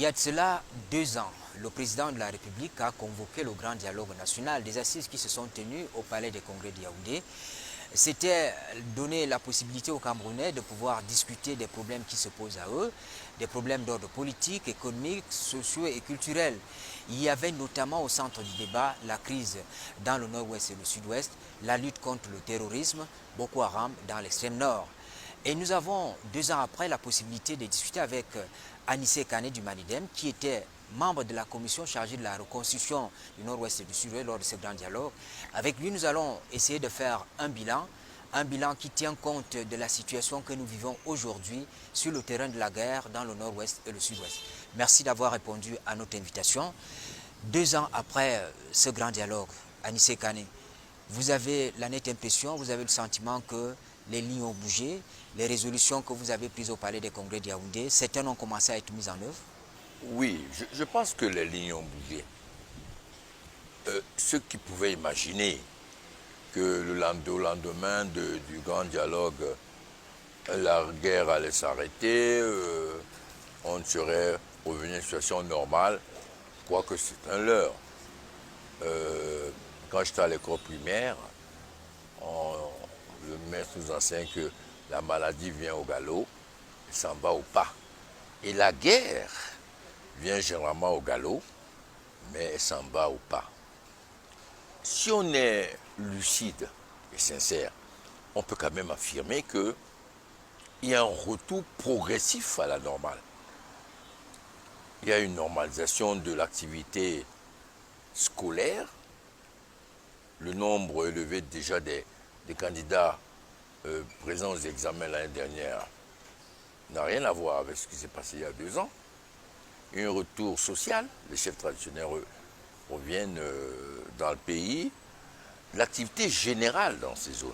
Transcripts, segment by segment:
y a de cela 2 ans, le président de la République a convoqué le grand dialogue national des assises qui se sont tenues au Palais des Congrès de Yaoundé. C'était donner la possibilité aux Camerounais de pouvoir discuter des problèmes qui se posent à eux, des problèmes d'ordre politique, économique, sociaux et culturel. Il y avait notamment au centre du débat la crise dans le nord-ouest et le sud-ouest, la lutte contre le terrorisme, Boko Haram dans l'extrême nord. Et nous avons 2 ans après la possibilité de discuter avec Anissé Kane du Manidem, qui était membre de la commission chargée de la reconstruction du nord-ouest et du sud-ouest lors de ce grand dialogue. Avec lui, nous allons essayer de faire un bilan qui tient compte de la situation que nous vivons aujourd'hui sur le terrain de la guerre dans le nord-ouest et le sud-ouest. Merci d'avoir répondu à notre invitation. 2 ans après ce grand dialogue, Anissé Kane, vous avez la nette impression, vous avez le sentiment que les lignes ont bougé, les résolutions que vous avez prises au Palais des Congrès de Yaoundé, certaines ont commencé à être mises en œuvre? Oui, je pense que les lignes ont bougé. Ceux qui pouvaient imaginer que au lendemain du grand dialogue, la guerre allait s'arrêter, on serait revenu à une situation normale, quoique c'est un leurre. Quand j'étais à l'école primaire, le maître nous enseigne que la maladie vient au galop et s'en va au pas. Et la guerre vient généralement au galop, mais elle s'en va au pas. Si on est lucide et sincère, on peut quand même affirmer qu'il y a un retour progressif à la normale. Il y a une normalisation de l'activité scolaire. Le nombre élevé déjà des candidats présents aux examens l'année dernière n'a rien à voir avec ce qui s'est passé il y a 2 ans. Il y a un retour social, les chefs traditionnels reviennent dans le pays. L'activité générale dans ces zones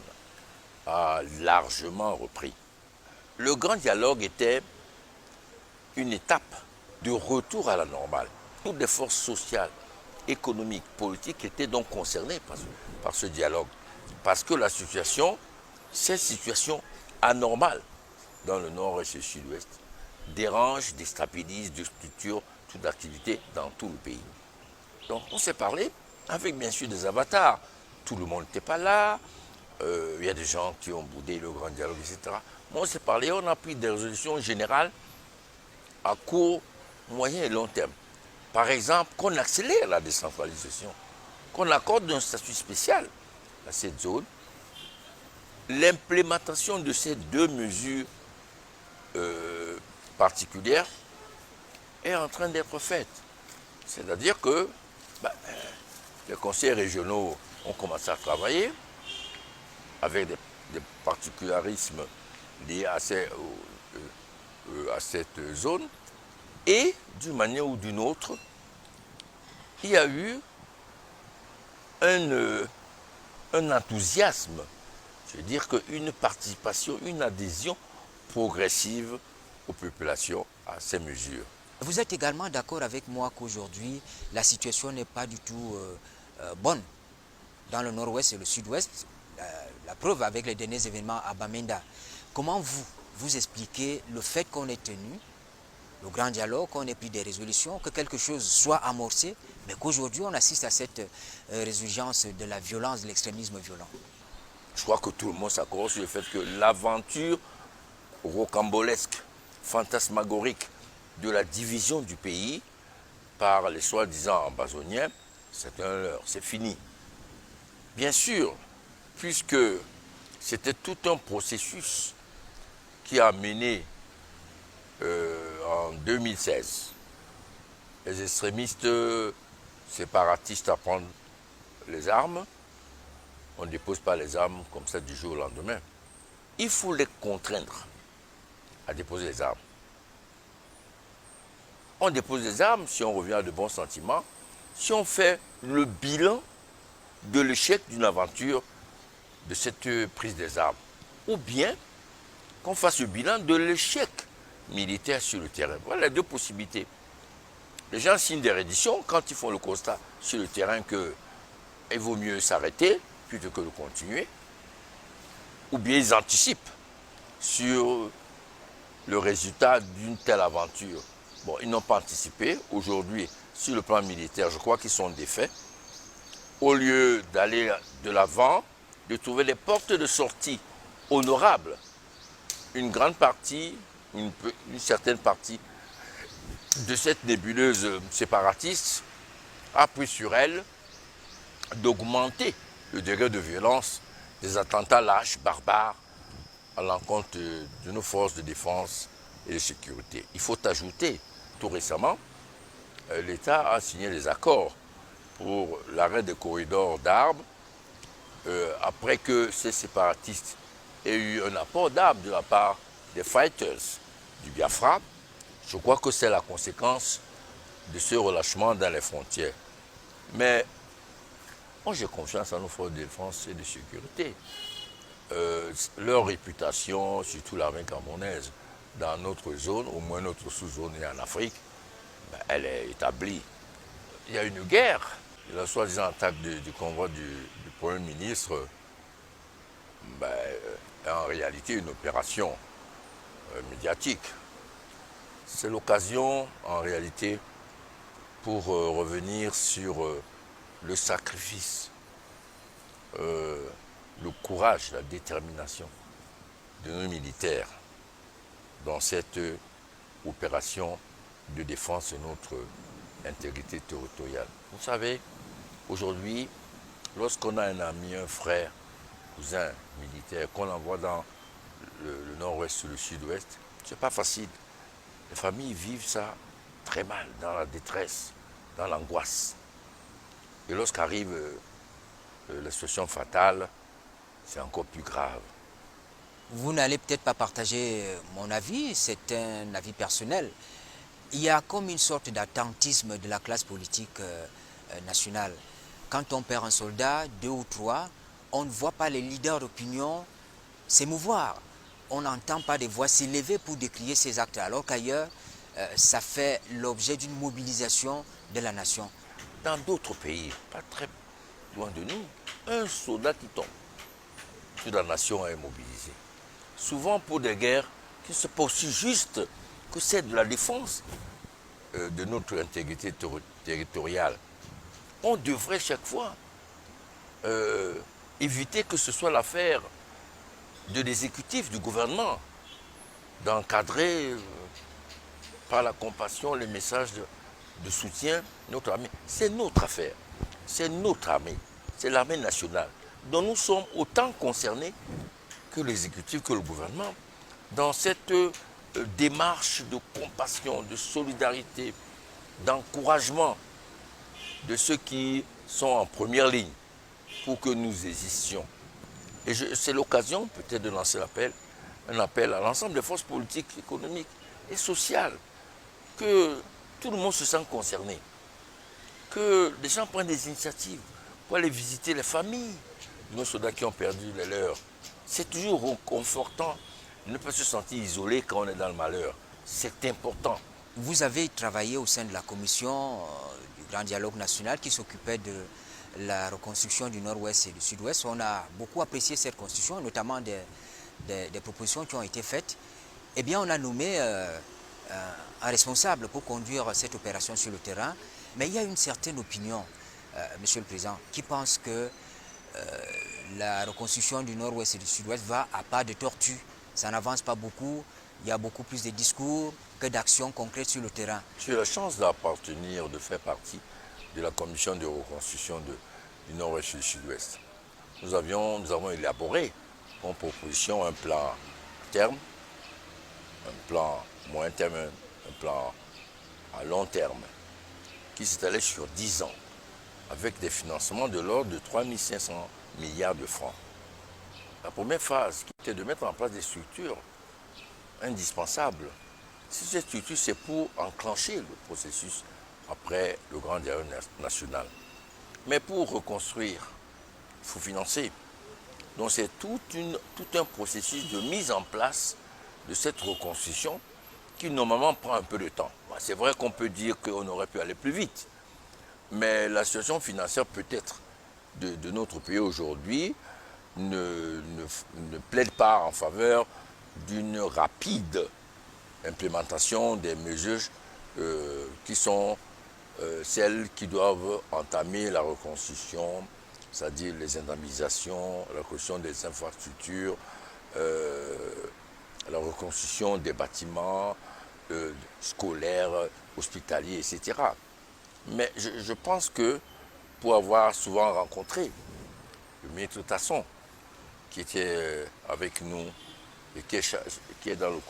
a largement repris. Le grand dialogue était une étape de retour à la normale. Toutes les forces sociales, économiques, politiques étaient donc concernées par ce dialogue. Parce que la situation, c'est une situation anormale dans le nord et le sud-ouest, dérange, déstabilise, déstructure toute l'activité dans tout le pays. Donc on s'est parlé avec bien sûr des avatars. Tout le monde n'était pas là, il y a des gens qui ont boudé le grand dialogue, etc. Mais on s'est parlé, on a pris des résolutions générales à court, moyen et long terme. Par exemple, qu'on accélère la décentralisation, qu'on accorde un statut spécial à cette zone. L'implémentation de ces 2 mesures particulière est en train d'être faite. C'est-à-dire que les conseils régionaux ont commencé à travailler avec des particularismes liés à cette zone et d'une manière ou d'une autre, il y a eu un enthousiasme, je veux dire qu'une participation, une adhésion progressive aux populations à ces mesures. Vous êtes également d'accord avec moi qu'aujourd'hui, la situation n'est pas du tout bonne dans le nord-ouest et le sud-ouest. La preuve avec les derniers événements à Bamenda. Comment vous expliquez le fait qu'on ait tenu le grand dialogue, qu'on ait pris des résolutions, que quelque chose soit amorcé, mais qu'aujourd'hui on assiste à cette résurgence de la violence, de l'extrémisme violent? Je crois que tout le monde s'accorde sur le fait que l'aventure rocambolesque, fantasmagorique de la division du pays par les soi-disant ambazoniens, c'est un leurre, c'est fini. Bien sûr, puisque c'était tout un processus qui a mené en 2016 les extrémistes séparatistes à prendre les armes. On ne dépose pas les armes comme ça du jour au lendemain. Il faut les contraindre à déposer les armes. On dépose les armes si on revient à de bons sentiments, si on fait le bilan de l'échec d'une aventure de cette prise des armes. Ou bien qu'on fasse le bilan de l'échec militaire sur le terrain. Voilà les 2 possibilités. Les gens signent des redditions quand ils font le constat sur le terrain qu'il vaut mieux s'arrêter plutôt que de continuer. Ou bien ils anticipent sur le résultat d'une telle aventure. Bon, ils n'ont pas anticipé. Aujourd'hui, sur le plan militaire, je crois qu'ils sont défaits. Au lieu d'aller de l'avant, de trouver des portes de sortie honorables, une grande partie, une certaine partie de cette nébuleuse séparatiste a pris sur elle d'augmenter le degré de violence des attentats lâches, barbares, à l'encontre de nos forces de défense et de sécurité. Il faut ajouter, tout récemment, l'État a signé des accords pour l'arrêt des corridors d'armes après que ces séparatistes aient eu un apport d'armes de la part des fighters du Biafra. Je crois que c'est la conséquence de ce relâchement dans les frontières. Mais moi, j'ai confiance en nos forces de défense et de sécurité. Leur réputation, surtout l'armée camerounaise, dans notre zone, au moins notre sous-zone et en Afrique, ben, elle est établie. Il y a une guerre. La soi-disant attaque du convoi du Premier ministre ben, est en réalité une opération médiatique. C'est l'occasion, en réalité, pour revenir sur le sacrifice, le courage, la détermination de nos militaires dans cette opération de défense de notre intégrité territoriale. Vous savez, aujourd'hui, lorsqu'on a un ami, un frère, cousin militaire qu'on envoie dans le nord-ouest ou le sud-ouest, c'est pas facile. Les familles vivent ça très mal, dans la détresse, dans l'angoisse. Et lorsqu'arrive la situation fatale, c'est encore plus grave. Vous n'allez peut-être pas partager mon avis, c'est un avis personnel. Il y a comme une sorte d'attentisme de la classe politique nationale. Quand on perd un soldat, 2 ou 3, on ne voit pas les leaders d'opinion s'émouvoir. On n'entend pas des voix s'élever pour décrier ces actes, alors qu'ailleurs, ça fait l'objet d'une mobilisation de la nation. Dans d'autres pays, pas très loin de nous, un soldat qui tombe, toute la nation est mobilisée. Souvent pour des guerres qui ne sont pas aussi justes que celle de la défense de notre intégrité territoriale. On devrait chaque fois éviter que ce soit l'affaire de l'exécutif, du gouvernement, d'encadrer par la compassion les messages de soutien notre armée. C'est notre affaire, c'est notre armée, c'est l'armée nationale, dont nous sommes autant concernés que l'exécutif, que le gouvernement, dans cette démarche de compassion, de solidarité, d'encouragement de ceux qui sont en première ligne pour que nous existions. Et c'est l'occasion peut-être de lancer un appel à l'ensemble des forces politiques, économiques et sociales, que tout le monde se sente concerné, que les gens prennent des initiatives pour aller visiter les familles de nos soldats qui ont perdu les leurs. C'est toujours réconfortant de ne pas se sentir isolé quand on est dans le malheur. C'est important. Vous avez travaillé au sein de la commission du Grand Dialogue National qui s'occupait de la reconstruction du Nord-Ouest et du Sud-Ouest. On a beaucoup apprécié cette constitution, notamment des propositions qui ont été faites. Eh bien, on a nommé un responsable pour conduire cette opération sur le terrain. Mais il y a une certaine opinion, Monsieur le Président, qui pense que la reconstruction du Nord-Ouest et du Sud-Ouest va à pas de tortue. Ça n'avance pas beaucoup. Il y a beaucoup plus de discours que d'actions concrètes sur le terrain. J'ai eu la chance d'appartenir, de faire partie de la commission de reconstruction du Nord-Ouest et du Sud-Ouest. Nous avons élaboré en proposition un plan à terme, un plan moyen terme, un plan à long terme, qui s'étalait sur 10 ans, avec des financements de l'ordre de 3 500 milliards de francs. La première phase, qui était de mettre en place des structures indispensables. Ces structures, c'est pour enclencher le processus après le Grand Dialogue national. Mais pour reconstruire, il faut financer. Donc c'est tout un processus de mise en place de cette reconstruction qui normalement prend un peu de temps. C'est vrai qu'on peut dire qu'on aurait pu aller plus vite, mais la situation financière peut-être de notre pays aujourd'hui ne plaide pas en faveur d'une rapide implémentation des mesures qui sont celles qui doivent entamer la reconstruction, c'est-à-dire les indemnisations, la reconstruction des infrastructures, la reconstruction des bâtiments scolaires, hospitaliers, etc. Mais je pense que pour avoir souvent rencontré le ministre Tasson, qui était avec nous et qui est dans le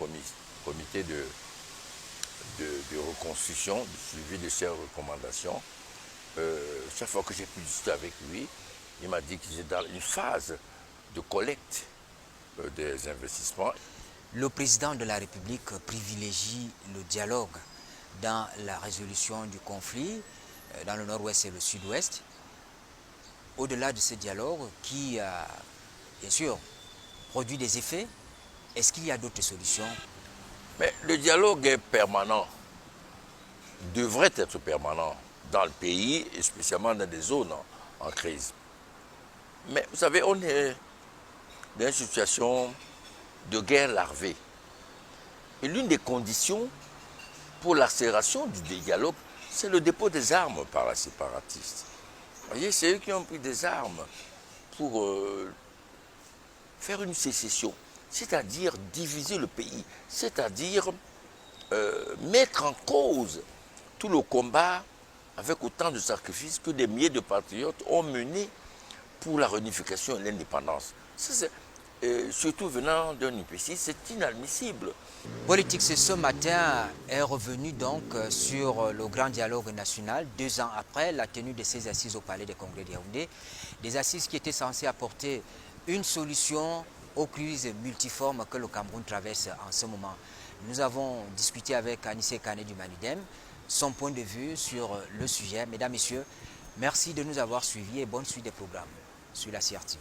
comité de reconstruction, du suivi de ces recommandations, chaque fois que j'ai pu discuter avec lui, il m'a dit qu'il était dans une phase de collecte des investissements. Le président de la République privilégie le dialogue dans la résolution du conflit dans le nord-ouest et le sud-ouest. Au-delà de ce dialogue qui a, bien sûr, produit des effets, est-ce qu'il y a d'autres solutions? Mais le dialogue est permanent, devrait être permanent dans le pays, et spécialement dans des zones en crise. Mais vous savez, on est dans une situation de guerre larvée. Et l'une des conditions pour l'accélération du dialogue, c'est le dépôt des armes par les séparatistes. Vous voyez, c'est eux qui ont pris des armes pour faire une sécession, c'est-à-dire diviser le pays, c'est-à-dire mettre en cause tout le combat avec autant de sacrifices que des milliers de patriotes ont mené pour la réunification et l'indépendance. Surtout venant d'un UPC, c'est inadmissible. Politique, c'est ce matin est revenu donc sur le grand dialogue national, 2 ans après la tenue de ces assises au Palais des Congrès de Yaoundé. Des assises qui étaient censées apporter une solution aux crises multiformes que le Cameroun traverse en ce moment. Nous avons discuté avec Anissé Kane du Manidem, son point de vue sur le sujet. Mesdames, Messieurs, merci de nous avoir suivis et bonne suite des programmes sur la CRTV.